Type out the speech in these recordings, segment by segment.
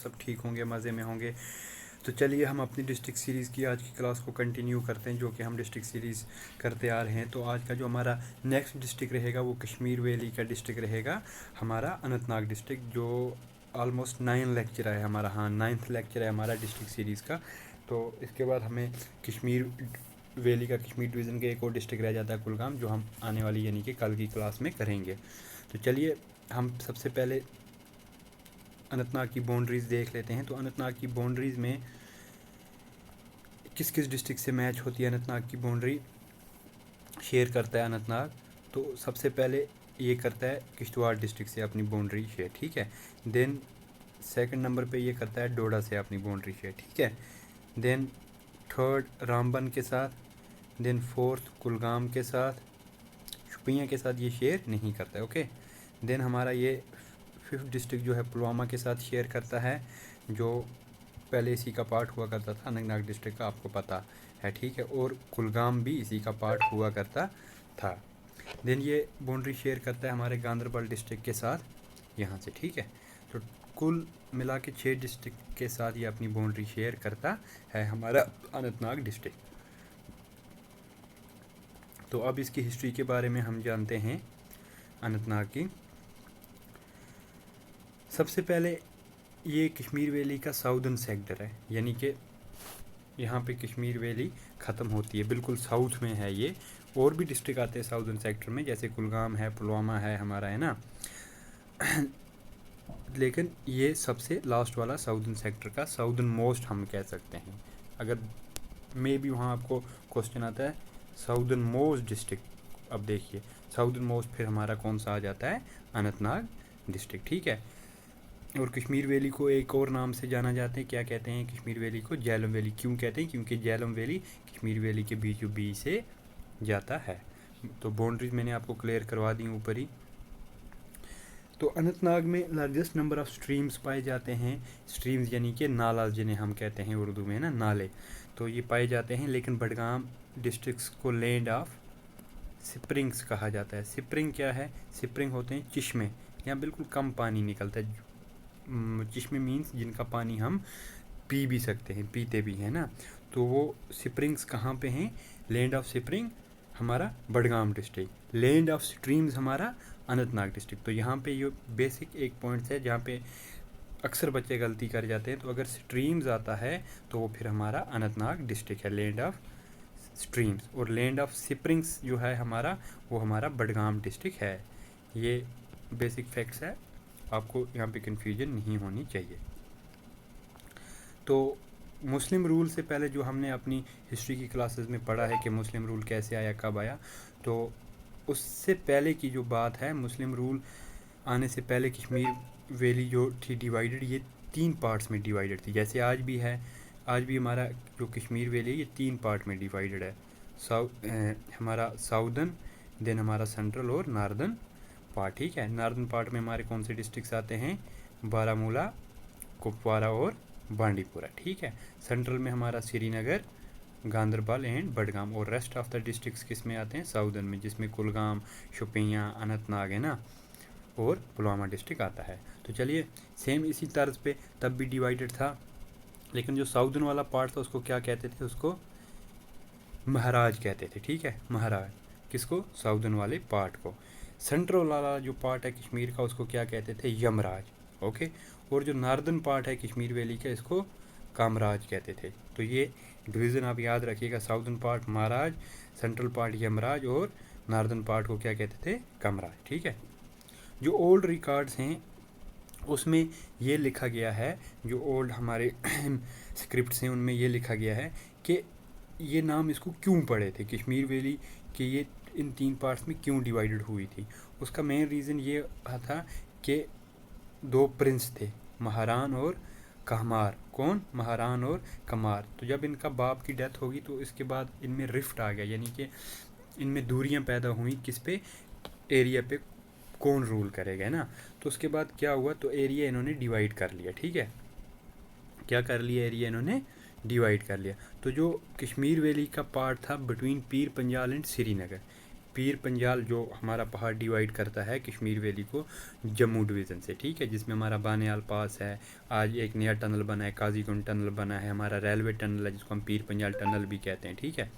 सब ठीक होंगे, मज़े में होंगे। तो चलिए हम अपनी डिस्ट्रिक्ट सीरीज़ की आज की क्लास को कंटिन्यू करते हैं, जो कि हम डिस्ट्रिक्ट सीरीज़ करते आ रहे हैं। तो आज का जो हमारा नेक्स्ट डिस्ट्रिक्ट रहेगा वो कश्मीर वैली का डिस्ट्रिक्ट रहेगा, हमारा अनंतनाग डिस्ट्रिक्ट, जो ऑलमोस्ट 9 लेक्चर है हमारा, हाँ 9th लेक्चर है हमारा डिस्ट्रिक्ट सीरीज़ का। तो इसके बाद हमें कश्मीर वैली का, कश्मीर डिवीज़न का एक और डिस्ट्रिक्ट रह जाता है कुलगाम, जो हम आने वाली यानी कि कल की क्लास में करेंगे। तो चलिए हम सबसे पहले अनंतनाग की बाउंड्रीज़ देख लेते हैं। तो अनंतनाग की बाउंड्रीज़ में किस किस डिस्ट्रिक्ट से मैच होती है अनंतनाग की बाउंड्री, शेयर करता है अनंतनाग। तो सबसे पहले ये करता है किश्तवाड़ डिस्ट्रिक्ट से अपनी बाउंड्री शेयर, ठीक है। देन सेकंड नंबर पे ये करता है डोडा से अपनी बाउंड्री शेयर, ठीक है। देन थर्ड रामबन के साथ, देन फोर्थ कुलगाम के साथ, शुपियाँ के साथ ये शेयर नहीं करता है, ओके। देन हमारा ये फिफ्थ डिस्ट्रिक्ट जो है पुलवामा के साथ शेयर करता है, जो पहले इसी का पार्ट हुआ करता था अनंतनाग डिस्ट्रिक्ट का, आपको पता है, ठीक है। और कुलगाम भी इसी का पार्ट हुआ करता था। देन ये बाउंड्री शेयर करता है हमारे गांदरबल डिस्ट्रिक्ट के साथ यहाँ से, ठीक है। तो कुल मिला के 6 डिस्ट्रिक्ट के साथ ये अपनी बाउंड्री शेयर करता है हमारा अनंतनाग डिस्ट्रिक्ट। तो अब इसकी हिस्ट्री के बारे में हम जानते हैं अनंतनाग की। सबसे पहले ये कश्मीर वैली का साउदर्न सेक्टर है, यानी कि यहाँ पे कश्मीर वैली ख़त्म होती है, बिल्कुल साउथ में है ये। और भी डिस्ट्रिक्ट आते हैं साउदर्न सेक्टर में, जैसे कुलगाम है, पुलवामा है हमारा, है ना। लेकिन ये सबसे लास्ट वाला साउदर्न सेक्टर का साउदर्न मोस्ट हम कह सकते हैं। अगर मे भी वहाँ आपको क्वेश्चन आता है साउदर्न मोस्ट डिस्ट्रिक्ट, अब देखिए साउदर्न मोस्ट फिर हमारा कौन सा आ जाता है, अनंतनाग डिस्ट्रिक्ट, ठीक है। और कश्मीर वैली को एक और नाम से जाना जाता है, क्या कहते हैं कश्मीर वैली को, झेलम वैली। क्यों कहते हैं, क्योंकि झेलम वैली कश्मीर वैली के बीचों बीच से जाता है। तो बाउंड्रीज मैंने आपको क्लियर करवा दी ऊपर ही। तो अनंतनाग में लार्जेस्ट नंबर ऑफ़ स्ट्रीम्स पाए जाते हैं, स्ट्रीम्स यानी कि नाला जिन्हें हम कहते हैं उर्दू में, ना नाले, तो ये पाए जाते हैं। लेकिन बडगाम डिस्ट्रिक्ट को लैंड ऑफ स्प्रिंग्स कहा जाता है। स्प्रिंग क्या है, स्प्रिंग होते हैं चिश्मे, यहाँ बिल्कुल कम पानी निकलता है। चिश्मे मीन्स जिनका पानी हम पी भी सकते हैं, पीते भी हैं ना। तो वो स्प्रिंग्स कहाँ पे हैं, लैंड ऑफ स्प्रिंग हमारा Budgam district, land of streams हमारा अनंतनाग डिस्ट्रिक्ट। तो यहाँ पे ये बेसिक एक पॉइंट्स है जहाँ पे अक्सर बच्चे गलती कर जाते हैं। तो अगर स्ट्रीम्स आता है तो वो फिर हमारा अनंतनाग डिस्ट्रिक्ट है, लैंड ऑफ स्ट्रीम्स। और लैंड ऑफ स्प्रिंग्स जो है हमारा, वो हमारा बडगाम डिस्ट्रिक्ट है। ये बेसिक फैक्ट्स है, आपको यहाँ पे कन्फ्यूजन नहीं होनी चाहिए। तो मुस्लिम रूल से पहले जो हमने अपनी हिस्ट्री की क्लासेस में पढ़ा है कि मुस्लिम रूल कैसे आया, कब आया, तो उससे पहले की जो बात है, मुस्लिम रूल आने से पहले कश्मीर वैली जो थी डिवाइडेड, ये 3 पार्ट्स में डिवाइडेड थी, जैसे आज भी है। आज भी हमारा जो कश्मीर वैली है ये 3 पार्ट में डिवाइडेड है। हमारा साउदर्न, देन हमारा सेंट्रल और नॉर्दर्न पार्ट, ठीक है। नॉर्दर्न पार्ट में हमारे कौन से डिस्ट्रिक्ट्स आते हैं, बारामूला, कुपवारा और बांडीपुरा, ठीक है। सेंट्रल में हमारा श्रीनगर, गांदरबल एंड बडगाम। और रेस्ट ऑफ द डिस्ट्रिक्ट्स किस में आते हैं, साउदर्न में, जिसमें कुलगाम, शुपियाँ, अनंतनाग है ना, और पुलवामा डिस्ट्रिक्ट आता है। तो चलिए सेम इसी तर्ज पे तब भी डिवाइडेड था, लेकिन जो साउदर्न वाला पार्ट था उसको क्या कहते थे, उसको महाराज कहते थे, ठीक है, महाराज। किसको, साउदर्न वाले पार्ट को। सेंट्रल वाला जो पार्ट है कश्मीर का उसको क्या कहते थे, यमराज, ओके। और जो नॉर्दर्न पार्ट है कश्मीर वैली का, इसको कामराज कहते थे। तो ये डिवीज़न आप याद रखिएगा, साउदर्न पार्ट महाराज, सेंट्रल पार्ट यमराज, और नॉर्दर्न पार्ट को क्या कहते थे, कामराज, ठीक है। जो ओल्ड रिकॉर्ड्स हैं उसमें ये लिखा गया है, जो ओल्ड हमारे स्क्रिप्ट्स हैं उनमें ये लिखा गया है कि ये नाम इसको क्यों पड़े थे, कश्मीर वैली कि ये इन 3 पार्ट्स में क्यों डिवाइडेड हुई थी। उसका मेन रीज़न ये था कि 2 प्रिंस थे, महारान और कमार। कौन, महारान और कमार। तो जब इनका बाप की डेथ होगी तो इसके बाद इनमें रिफ्ट आ गया, यानी कि इनमें दूरियां पैदा हुई, किस पे, एरिया पे कौन रूल करेगा, है ना। तो उसके बाद क्या हुआ, तो एरिया इन्होंने डिवाइड कर लिया, ठीक है। क्या कर लिया, एरिया इन्होंने डिवाइड कर लिया। तो जो कश्मीर वैली का पार्ट था बिटवीन पीर पंजाल एंड श्रीनगर, पीर पंजाल जो हमारा पहाड़ डिवाइड करता है कश्मीर वैली को जम्मू डिवीज़न से, ठीक है, जिसमें हमारा बानियाल पास है, आज एक नया टनल बना है, काजीकुंड टनल बना है, हमारा रेलवे टनल है जिसको हम पीर पंजाल टनल भी कहते हैं, ठीक है।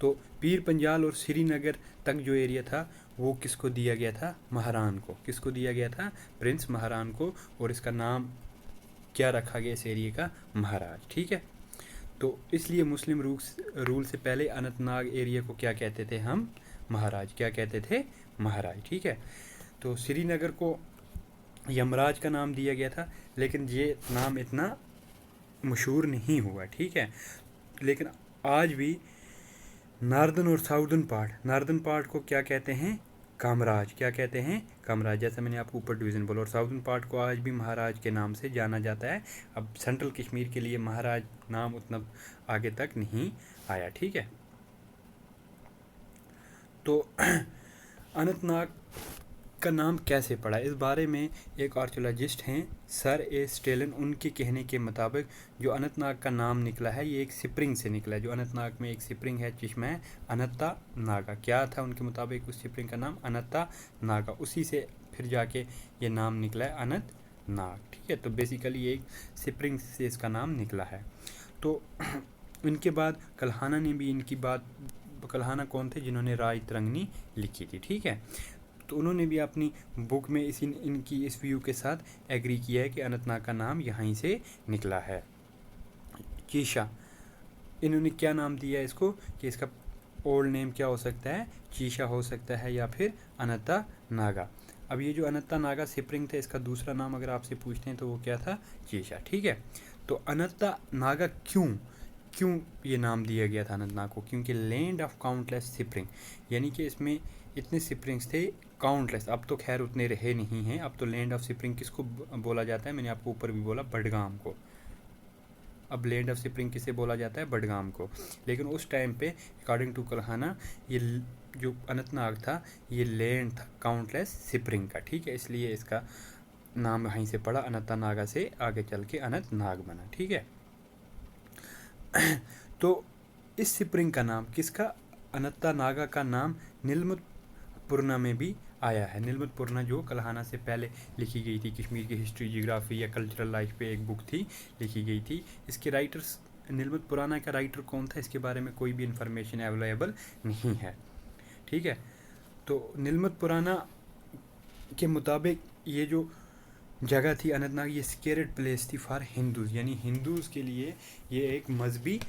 तो पीर पंजाल और श्रीनगर तक जो एरिया था वो किसको दिया गया था? महारान को। किसको दिया गया था? प्रिंस महारान को। और इसका नाम क्या रखा गया इस एरिया का? महाराज, ठीक है। तो इसलिए मुस्लिम रूल से पहले अनंतनाग एरिया को क्या कहते थे हम? महाराज। क्या कहते थे? महाराज, ठीक है। तो श्रीनगर को यमराज का नाम दिया गया था, लेकिन ये नाम इतना मशहूर नहीं हुआ, ठीक है। लेकिन आज भी नार्दर्न और नार्दर्न पार्ट को क्या कहते हैं? कामराज। क्या कहते हैं? कामराज, जैसा मैंने आपको ऊपर डिवीज़न बोला। और साउदर्न पार्ट को आज भी महाराज के नाम से जाना जाता है। अब सेंट्रल कश्मीर के लिए महाराज नाम उतना आगे तक नहीं आया, ठीक है। तो अनंतनाग का नाम कैसे पड़ा, इस बारे में एक आर्कियोलॉजिस्ट हैं सर ए स्टेलन, उनके कहने के मुताबिक जो अनंतनाग का नाम निकला है ये एक स्प्रिंग से निकला है। जो अनंतनाग में एक स्प्रिंग है, चश्मा है, अनंता नागा। क्या था उनके मुताबिक उस स्प्रिंग का नाम? अनंता नागा। उसी से फिर जाके ये नाम निकला है अनंतनाग, ठीक है। तो बेसिकली एक स्प्रिंग से इसका नाम निकला है। तो इनके बाद कल्हाना ने भी इनकी बात, कल्हाना कौन थे? जिन्होंने राज तरंगनी लिखी थी, ठीक है। तो उन्होंने भी अपनी बुक में इनकी इस व्यू के साथ एग्री किया है कि अनंतनाग का नाम यहीं से निकला है। चीशा, इन्होंने क्या नाम दिया है इसको कि इसका ओल्ड नेम क्या हो सकता है? चीशा हो सकता है या फिर अनंता नागा। अब ये जो अनंता नागा स्प्रिंग थे, इसका दूसरा नाम अगर आपसे पूछते हैं तो वो क्या था? चीशा, ठीक है। तो अनंता नागा क्यों ये नाम दिया गया था अनंतनाग को? क्योंकि लैंड ऑफ काउंटलेस स्प्रिंग, यानी कि इसमें इतने स्प्रिंग्स थे काउंटलेस। अब तो खैर उतने रहे नहीं हैं। अब तो लैंड ऑफ स्प्रिंग किसको बोला जाता है? मैंने आपको ऊपर भी बोला, बडगाम को। अब लैंड ऑफ स्प्रिंग किसे बोला जाता है? बडगाम को। लेकिन उस टाइम पे अकॉर्डिंग टू कल्हाना ये जो अनंतनाग था ये लैंड था काउंटलेस स्प्रिंग का, ठीक है। इसलिए इसका नाम वहीं से पड़ा, अनंता नागा से आगे चल के अनंतनाग बना, ठीक है। तो इस स्प्रिंग का नाम किसका? अनंता नागा का नाम नीलमत पुरना में भी आया है। नीलमत पुरना जो कल्हाना से पहले लिखी गई थी, कश्मीर की हिस्ट्री, जियोग्राफी या कल्चरल लाइफ पे एक बुक थी, लिखी गई थी। इसके राइटर्स, नीलमत पुराना का राइटर कौन था इसके बारे में कोई भी इंफॉर्मेशन अवेलेबल नहीं है, ठीक है। तो नीलमत पुराना के मुताबिक ये जो जगह थी अनंतनाग, ये स्केर्ड प्लेस थी फॉर हिंदूज़, यानी हिंदूज़ के लिए ये एक मजहबी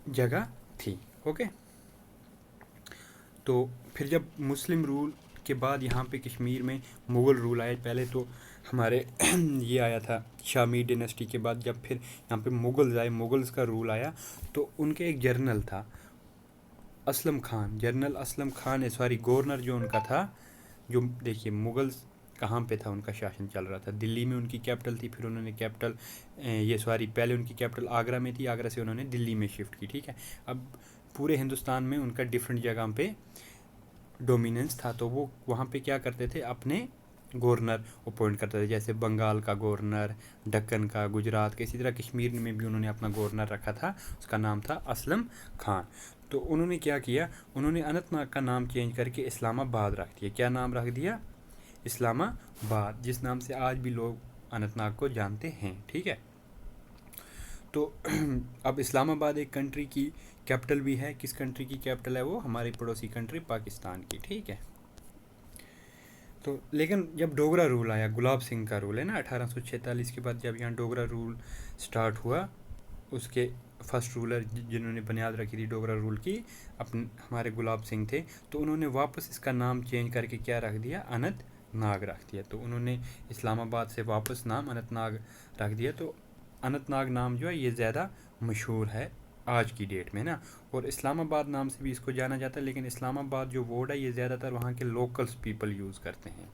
जगह थी, ओके। तो फिर जब मुस्लिम रूल के बाद यहाँ पे कश्मीर में मुग़ल रूल आए, पहले तो हमारे ये आया था शामी डिनेस्टी के बाद, जब फिर यहाँ पे मुग़ल्स आए, मुग़ल्स का रूल आया, तो उनके एक जर्नल था Aslam Khan, general Aslam Khan, sorry governor जो उनका था, जो देखिए मुग़ल्स कहाँ पे था उनका शासन चल रहा था? दिल्ली में उनकी कैपिटल थी, फिर उन्होंने कैपिटल पहले उनकी कैपिटल आगरा में थी, आगरा से उन्होंने दिल्ली में शिफ्ट की, ठीक है। अब पूरे हिंदुस्तान में उनका डिफरेंट जगह पे डोमिनेंस था, तो वो वहाँ पे क्या करते थे? अपने गवर्नर अपॉइंट करते थे, जैसे बंगाल का गवर्नर, दक्कन का, गुजरात का। इसी तरह कश्मीर में भी उन्होंने अपना गवर्नर रखा था, उसका नाम था असलम खान। तो उन्होंने क्या किया? उन्होंने अनंतनाग का नाम चेंज करके इस्लामाबाद रख दिया। क्या नाम रख दिया? इस्लामाबाद, जिस नाम से आज भी लोग अनंतनाग को जानते हैं, ठीक है। तो अब इस्लामाबाद एक कंट्री की कैपिटल भी है। किस कंट्री की कैपिटल है वो? हमारी पड़ोसी कंट्री पाकिस्तान की, ठीक है। तो लेकिन जब डोगरा रूल आया, गुलाब सिंह का रूल है ना, 1846 के बाद जब यहाँ डोगरा रूल स्टार्ट हुआ, उसके फर्स्ट रूलर जिन्होंने बुनियाद रखी थी डोगरा रूल की, अपने हमारे गुलाब सिंह थे। तो उन्होंने वापस इसका नाम चेंज करके क्या रख दिया? अनंतनाग रख दिया। तो उन्होंने इस्लामाबाद से वापस नाम अनंतनाग रख दिया। तो अनंतनाग नाम जो है ये ज़्यादा मशहूर है आज की डेट में ना। और इस्लामाबाद नाम से भी इसको जाना जाता है, लेकिन इस्लामाबाद जो वर्ड है ये ज़्यादातर वहाँ के लोकल्स पीपल यूज़ करते हैं।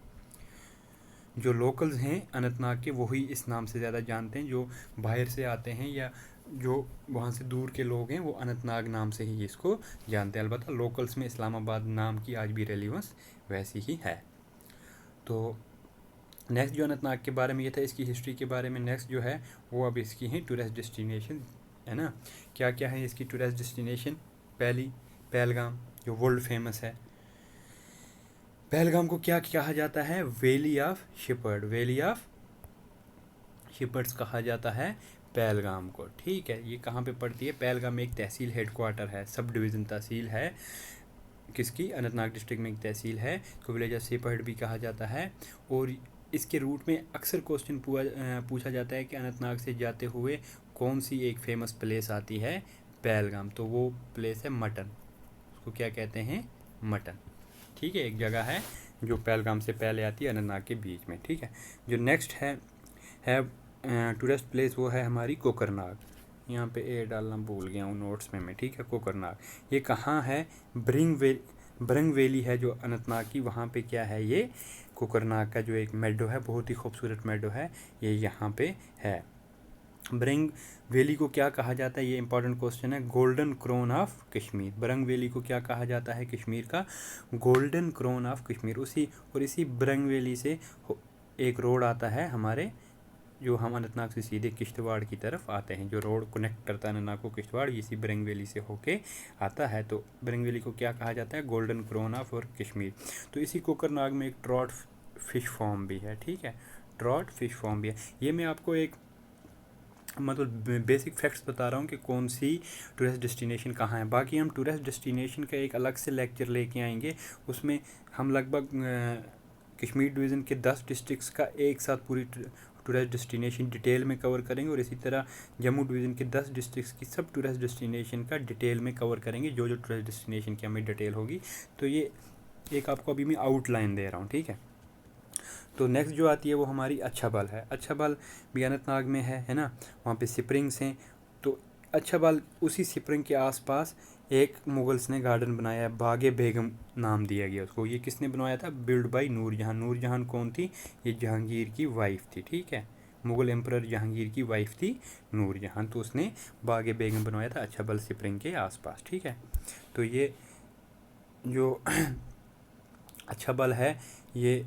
जो लोकल्स हैं अनंतनाग के वही इस नाम से ज़्यादा जानते हैं। जो बाहर से आते हैं या जो वहाँ से दूर के लोग हैं वो अनंतनाग नाम से ही इसको जानते हैं। अलबत्ता लोकल्स में इस्लामाबाद नाम की आज भी रेलिवेंस वैसी ही है। तो नेक्स्ट जो अनंतनाग के बारे में ये था, इसकी हिस्ट्री के बारे में नेक्स्ट जो है वो अब इसकी है टूरिस्ट डेस्टिनेशन, है ना। क्या क्या है इसकी टूरिस्ट डेस्टिनेशन? पहली पहलगाम जो वर्ल्ड फेमस है, पहलगाम को क्या कहा जाता है? Valley of shepherd, valley of shepherds कहा जाता है पहलगाम को। ठीक है, ये कहाँ पे पड़ती है? पहलगाम एक तहसील हेडक्वार्टर है, सब डिवीज़न तहसील है किसकी? अनंतनाग डिस्ट्रिक्ट में एक तहसील है, तो विलेज ऑफ शेपर्ड भी कहा जाता है। और इसके रूट में अक्सर क्वेश्चन पूछा जाता है कि अनंतनाग से जाते हुए कौन सी एक फेमस प्लेस आती है पहलगाम, तो वो प्लेस है मटन, उसको क्या कहते हैं? मटन। ठीक है, एक जगह है जो पहलगाम से पहले आती है अनंतनाग के बीच में। ठीक है, जो नेक्स्ट है टूरिस्ट प्लेस वो है हमारी कोकरनाग। यहाँ पे ए डालना भूल गया हूँ नोट्स में मैं। ठीक है, कोकरनाग ये कहाँ है? ब्रंग वैली है जो अनंतनाग की, वहाँ पे क्या है? ये कोकरनाग का जो एक मेडो है, बहुत ही खूबसूरत मेडो है, ये यहाँ पे है। ब्रंग वैली को क्या कहा जाता है? ये इंपॉर्टेंट क्वेश्चन है। Golden crown of Kashmir. Brang valley को क्या कहा जाता है कश्मीर का? Golden crown of Kashmir. इसी ब्रंग वैली से एक रोड आता है हमारे, जो हम अनंतनाग से सीधे किश्तवाड़ की तरफ आते हैं, जो रोड कनेक्ट करता है अनंतनाग को किश्तवाड़, इसी ब्रंग वैली से होके आता है। तो ब्रंग वैली को क्या कहा जाता है? गोल्डन क्रोन ऑफ और कश्मीर। तो इसी कोकरनाग में एक ट्रॉट फिश फार्म भी है। ठीक है, ट्रॉट फिश फार्म भी है। ये मैं आपको एक मतलब बेसिक फैक्ट्स बता रहा हूँ कि कौन सी टूरिस्ट डेस्टिनेशन कहाँ है। बाकी हम टूरिस्ट डेस्टिनेशन का एक अलग से लेक्चर लेके आएंगे, उसमें हम लगभग कश्मीर डिवीज़न के 10 डिस्ट्रिक्ट्स का एक साथ पूरी टूरिस्ट डेस्टिनेशन डिटेल में कवर करेंगे, और इसी तरह जम्मू डिवीज़न के 10 डिस्ट्रिक्ट्स की सब टूरिस्ट डेस्टिनेशन का डिटेल में कवर करेंगे, जो टूरिस्ट डेस्टिनेशन की हमें डिटेल होगी। तो ये एक आपको अभी मैं आउटलाइन दे रहा हूँ। ठीक है, तो नेक्स्ट जो आती है वो हमारी अच्छाबल है। अच्छाबल भी अनंतनाग में है ना, वहाँ पे स्प्रिंग्स हैं। तो अच्छाबल उसी स्प्रिंग के आसपास एक मुगल्स ने गार्डन बनाया है, बागे बेगम नाम दिया गया उसको। ये किसने बनवाया था? Build by Noor Jahan. नूरजहां कौन थी? ये जहांगीर की वाइफ थी। ठीक है, मुग़ल एम्परर जहांगीर की वाइफ थी नूरजहां, तो उसने बागे बेगम बनवाया था अच्छाबल स्प्रिंग के आसपास। ठीक है, तो ये जो अच्छाबल है ये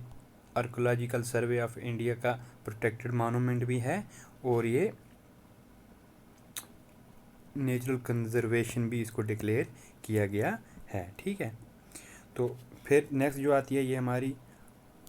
आर्कोलॉजिकल सर्वे ऑफ इंडिया का प्रोटेक्टेड मॉन्यूमेंट भी है, और ये नेचुरल कंजर्वेशन भी इसको डिक्लेयर किया गया है। ठीक है, तो फिर नेक्स्ट जो आती है ये हमारी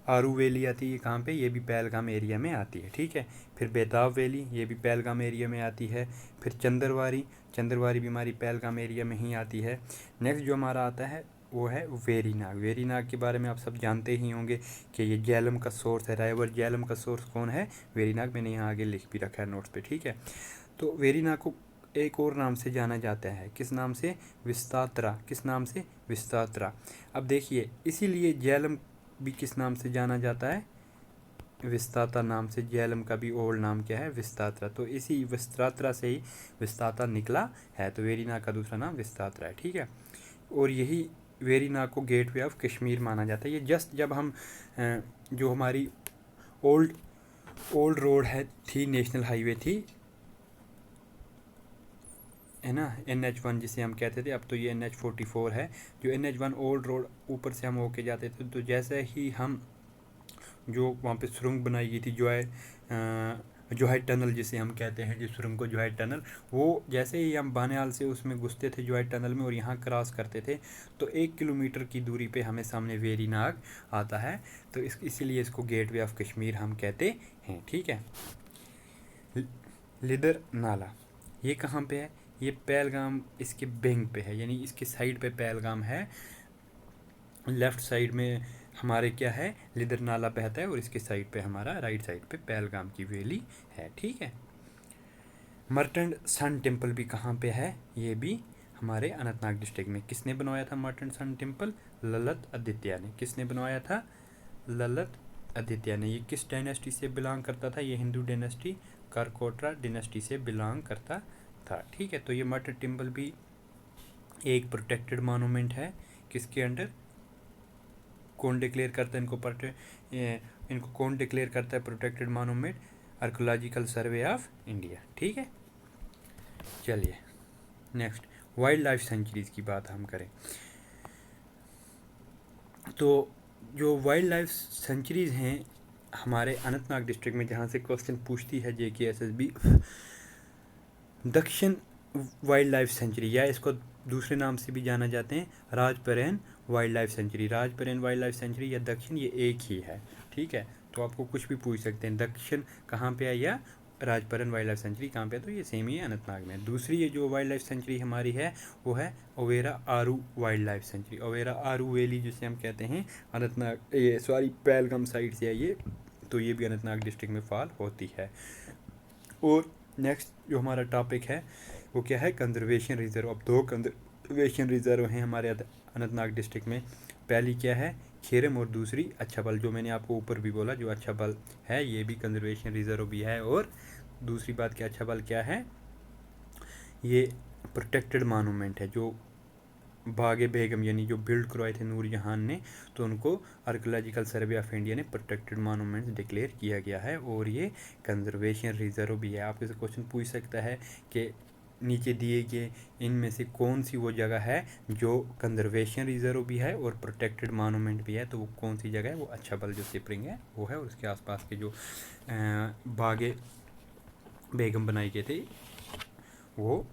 आरू वैली आती है। ये कहाँ पे? ये भी पहलगाम एरिया में आती है। ठीक है, फिर बेताब वैली, ये भी पहलगाम एरिया में आती है। फिर चंदरवारी भी हमारी पहलगाम एरिया में ही आती है। नेक्स्ट जो हमारा आता है वो है वेरीनाग। वेरीनाग के बारे में आप सब जानते ही होंगे कि ये झेलम का सोर्स है, राइवर झेलम का सोर्स कौन है? वेरीनाग। मैंने यहाँ आगे लिख भी रखा है नोट्स पे। ठीक है, तो वेरीनाग को एक और नाम से जाना जाता है, किस नाम से? विस्तात्रा। किस नाम से? विस्तात्रा। अब देखिए, इसीलिए झेलम भी किस नाम से जाना जाता है? विस्ताता नाम से। झेलम का भी ओल्ड नाम क्या है? विस्तात्रा। तो इसी विस्तात्रा से ही विस्ताता निकला है, तो वेरीनाग का दूसरा नाम विस्तात्रा है। ठीक है, और यही वेरीनाग को गेटवे ऑफ कश्मीर माना जाता है। ये जस्ट जब हम जो हमारी ओल्ड रोड थी, नेशनल हाईवे थी, है ना, NH1 जिसे हम कहते थे, अब तो ये NH44 है। जो NH1 ओल्ड रोड ऊपर से हम होके जाते थे, तो जैसे ही हम जो वहाँ पे सुरंग बनाई गई थी, जोहाई टनल जिसे हम कहते हैं, जिस सुरंग को जोहाई टनल, वो जैसे ही हम बानियाल से उसमें घुसते थे जोहाई टनल में और यहाँ क्रॉस करते थे, तो 1 किलोमीटर की दूरी पे हमें सामने वेरीनाग आता है। तो इसीलिए इसको गेटवे ऑफ कश्मीर हम कहते हैं। ठीक है, लिदर नाला ये कहाँ पे है? ये पहलगाम इसके बैंक पे है, यानी इसके साइड पे पहलगाम है, लेफ़्ट साइड में हमारे क्या है? लिदर नाला बहता है, और इसके साइड पे हमारा राइट साइड पे पहलगाम की वैली है। ठीक है, मर्टंड सन टेम्पल भी कहाँ पे है? ये भी हमारे अनंतनाग डिस्ट्रिक्ट में। किसने बनवाया था मर्टंड सन टेम्पल? ललित आदित्य ने। किसने बनवाया था? ललित आदित्य ने। ये किस डायनेस्टी से बिलोंग करता था? ये हिंदू डायनेस्टी करकोटरा डायनेस्टी से बिलोंग करता था। ठीक है, तो ये मर्टंड टेम्पल भी एक प्रोटेक्टेड मॉन्यूमेंट है। किसके अंडर? कौन डिक्लेयर करता है इनको कौन डिक्लेयर करता है protected monument? Archaeological survey of India. ठीक है, चलिए नेक्स्ट वाइल्ड लाइफ सेंचुरीज की बात हम करें, तो जो वाइल्ड लाइफ सेंचुरीज हैं हमारे अनंतनाग डिस्ट्रिक्ट में, जहाँ से क्वेश्चन पूछती है JKSSB, दक्षिण वाइल्ड लाइफ सेंचुरी, या इसको दूसरे नाम से भी जाना जाते हैं Rajparen wild life sanctuary, Rajparen wild life sanctuary या दक्षिण, ये एक ही है, ठीक है। तो आपको कुछ भी पूछ सकते हैं, दक्षिण कहाँ पे है या राजपरन वाइल्ड लाइफ सेंचुरी कहाँ पे है, तो ये सेम ही है, अनंतनाग में। दूसरी ये जो वाइल्ड लाइफ सेंचुरी हमारी है वो है ओवेरा आरू वाइल्ड लाइफ सेंचुरी। ओवेरा आरू वैली जिसे हम कहते हैं अनंतनाग, ये सॉरी पहलगाम साइड से है ये, तो ये भी अनंतनाग डिस्ट्रिक्ट में फॉल होती है। और नेक्स्ट जो हमारा टॉपिक है वो क्या है, कंजर्वेशन रिजर्व। अब 2 कंजर्वेशन रिजर्व हैं हमारे अनंतनाग डिस्ट्रिक्ट में। पहली क्या है, खेरम, और दूसरी अच्छाबल, जो मैंने आपको ऊपर भी बोला, जो अच्छाबल है ये भी कंजर्वेशन रिजर्व भी है। और दूसरी बात क्या, अच्छाबल क्या है, ये प्रोटेक्टेड मॉन्यूमेंट है। जो बागे बेगम यानी जो बिल्ड करवाए थे नूरजहान ने, तो उनको आर्कियोलॉजिकल सर्वे ऑफ इंडिया ने प्रोटेक्टेड मॉन्यूमेंट्स डिक्लेयर किया गया है, और ये कंजर्वेशन रिजर्व भी है। आपसे क्वेश्चन पूछ सकता है कि नीचे दिए गए इनमें से कौन सी वो जगह है जो कंजर्वेशन रिजर्व भी है और प्रोटेक्टेड मॉन्यूमेंट भी है, तो वो कौन सी जगह है, वो अच्छाबल जो सिपरिंग है वो है, और उसके आसपास के जो बागे बेगम बनाए गए थे वो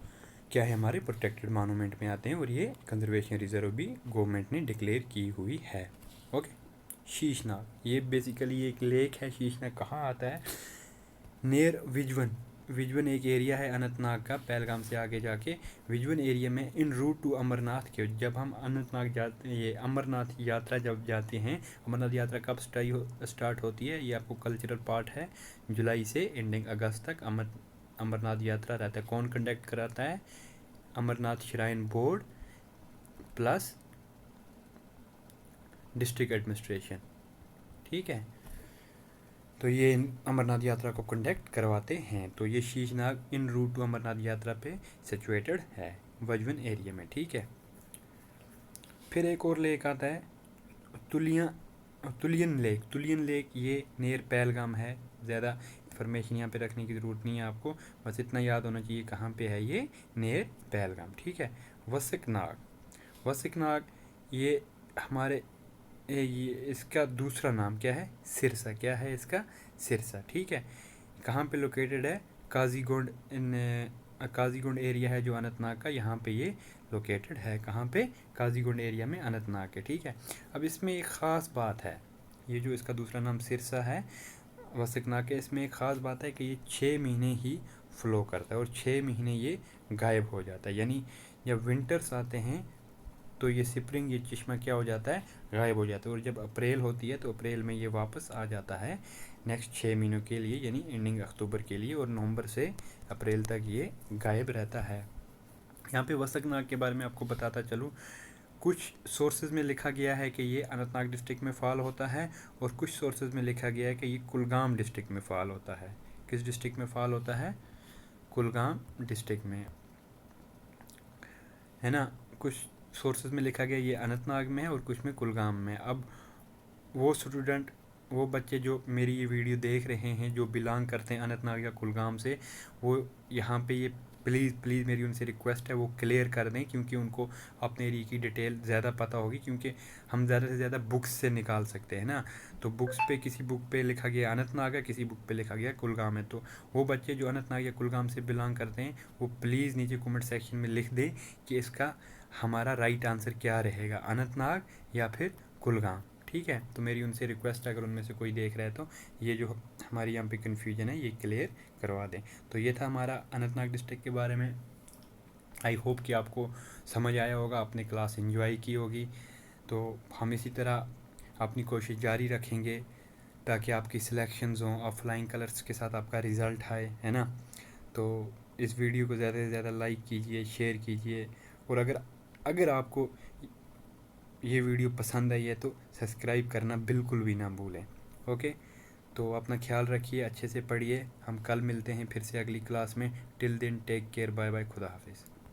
क्या है, हमारे प्रोटेक्टेड मॉन्यूमेंट में आते हैं, और ये कंजर्वेशन रिजर्व भी गवर्नमेंट ने डिक्लेयर की हुई है। ओके, शीशनाग, ये बेसिकली एक लेक है। शीशनाग कहाँ आता है, नियर विजवन। विजवन एक एरिया है अनंतनाग का, पहलगाम से आगे जाके विजवन एरिया में, इन रूट टू अमरनाथ के। जब हम अनंतनाग जाते हैं, ये अमरनाथ यात्रा जब जाते हैं, अमरनाथ यात्रा कब स्टार्ट होती है, ये आपको कल्चरल पार्ट है, जुलाई से एंडिंग अगस्त तक अमरनाथ यात्रा रहता है। कौन कंडक्ट कराता है, Amarnath shrine board plus district administration, ठीक है। तो ये अमरनाथ यात्रा को कंडक्ट करवाते हैं। तो ये शीशनाग इन रूट टू अमरनाथ यात्रा पे सिचुएटेड है वजवन एरिया में, ठीक है। फिर एक और लेक आता है तुलियन लेक। तुलियन लेक ये नियर पहलगाम है। ज़्यादा इन्फॉर्मेशन यहाँ पे रखने की ज़रूरत नहीं है आपको, बस इतना याद होना चाहिए कहाँ पे है ये, नियर पहलगाम, ठीक है। वसिकनाग ये हमारे ये इसका दूसरा नाम क्या है, सिरसा। क्या है इसका, सिरसा, ठीक है। कहाँ पे लोकेटेड है, काजीगुंड, इन काजीगुंड एरिया है जो अनंतनाग का, यहाँ पे ये लोकेटेड है। कहाँ पे, काजीगुंड एरिया में अनंतनाग के, ठीक है। अब इसमें एक ख़ास बात है, ये जो इसका दूसरा नाम सिरसा है वसिकनाग के, इसमें एक ख़ास बात है कि ये 6 महीने ही फ्लो करता है और 6 महीने ये गायब हो जाता है। यानी जब विंटर्स आते हैं तो ये स्प्रिंग, ये चश्मा क्या हो जाता है, गायब हो जाता है, और जब अप्रैल होती है तो अप्रैल में ये वापस आ जाता है नेक्स्ट 6 महीनों के लिए, यानी एंडिंग अक्टूबर के लिए, और नवंबर से अप्रैल तक ये गायब रहता है। यहाँ पे वसकनाग के बारे में आपको बताता चलूँ, कुछ सोर्सेज में लिखा गया है कि ये अनंतनाग डिस्ट्रिक्ट में फॉल होता है, और कुछ सोर्सेज में लिखा गया है कि ये कुलगाम डिस्ट्रिक्ट में फॉल होता है। किस डिस्ट्रिक्ट में फॉल होता है, कुलगाम डिस्ट्रिक्ट में, है ना। कुछ सोर्सेज में लिखा गया ये अनंतनाग में है और कुछ में कुलगाम में। अब वो स्टूडेंट, वो बच्चे जो मेरी ये वीडियो देख रहे हैं जो बिलोंग करते हैं अनंतनाग या कुलगाम से, वो यहाँ पे ये प्लीज़ मेरी उनसे रिक्वेस्ट है वो क्लियर कर दें, क्योंकि उनको अपने एरिया की डिटेल ज़्यादा पता होगी, क्योंकि हम ज़्यादा से ज़्यादा बुक्स से निकाल सकते हैं ना। तो बुक्स पे किसी बुक पे लिखा गया अनंतनाग है, किसी बुक पे लिखा गया कुलगाम है, तो वो बच्चे जो अनंतनाग या कुलगाम से बिलोंग करते हैं वो प्लीज़ नीचे कमेंट सेक्शन में लिख दें कि इसका हमारा राइट आंसर क्या रहेगा, अनंतनाग या फिर कुलगाम, ठीक है। तो मेरी उनसे रिक्वेस्ट है, अगर उनमें से कोई देख रहा है तो ये जो हमारी यहाँ पे कन्फ्यूजन है ये क्लियर करवा दें। तो ये था हमारा अनंतनाग डिस्ट्रिक्ट के बारे में। आई होप कि आपको समझ आया होगा, आपने क्लास एंजॉय की होगी। तो हम इसी तरह अपनी कोशिश जारी रखेंगे ताकि आपकी सिलेक्शंस हों, ऑफलाइन कलर्स के साथ आपका रिज़ल्ट आए, है ना। तो इस वीडियो को ज़्यादा से ज़्यादा लाइक कीजिए, शेयर कीजिए, और अगर आपको ये वीडियो पसंद आई है तो सब्सक्राइब करना बिल्कुल भी ना भूलें। ओके, तो अपना ख्याल रखिए, अच्छे से पढ़िए। हम कल मिलते हैं फिर से अगली क्लास में। Till then take care, bye bye, खुदा हाफिज़।